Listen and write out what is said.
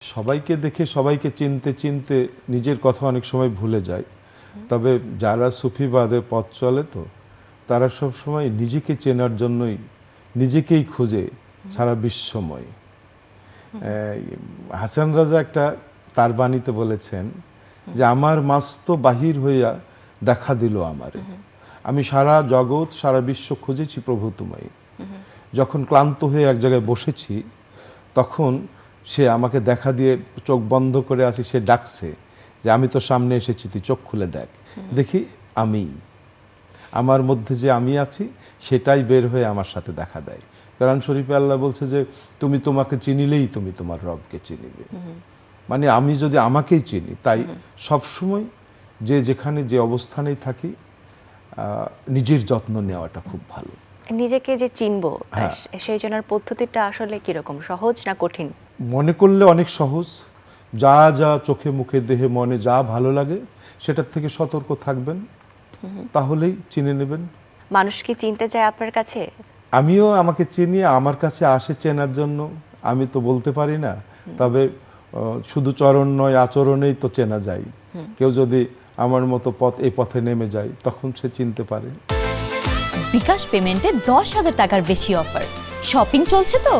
সবাইকে দেখে সবাইকে চিনতে চিনতে নিজের কথা অনেক সময় ভুলে যায়। তবে যারা সুফিবাদে পথ চলে তো তারা সব সময় নিজেকে চেনার জন্যই নিজেকেই খুঁজে সারা বিশ্বময়। হাসান রাজা একটা তার বাণীতে বলেছেন যে আমার মাস্ত বাহির হইয়া দেখা দিল আমারে, আমি সারা জগৎ সারা বিশ্ব খুঁজেছি প্রভু তোমায়। যখন ক্লান্ত হয়ে এক জায়গায় বসেছি তখন সে আমাকে দেখা দিয়ে চোখ বন্ধ করে আছি, সে ডাকছে যে আমি তো সামনে এসেছি, তুই চোখ খুলে দেখ, দেখি আমি, আমার মধ্যে যে আমি আছি সেটাই বের হয়ে আমার সাথে দেখা দেয়। কোরআন শরীফে আল্লাহ বলছে যে তুমি তোমাকে চিনিলেই তুমি তোমার রবকে চিনিবে। মানে আমি যদি আমাকেই চিনি, তাই সবসময় যে যেখানে যে অবস্থানেই থাকি নিজের যত্ন নেওয়াটা খুব ভালো। নিজেকে যে চিনবো সেই জন্য পদ্ধতিটা আসলে কিরকম, সহজ না কঠিন? মনে করলে অনেক সহজ। যা যা চোখে মুখে দেহে মনে যা ভালো লাগে সেটার থেকে সতর্ক থাকবেন, তাহলেই চিনে নেবেন। মানুষ কি চিনতে চায় আপনার কাছে? আমিও আমাকে চিনি, আমার কাছে আসে চেনার জন্য। আমি তো বলতে পারি না, তবে শুধু চরণ নয় আচরণেই তো চেনা যায়। কেউ যদি আমার মতো এই পথে নেমে যায় তখন সে চিনতে পারে। বিকাশ পেমেন্টে 10,000 টাকার বেশি অফার, শপিং চলছে তো।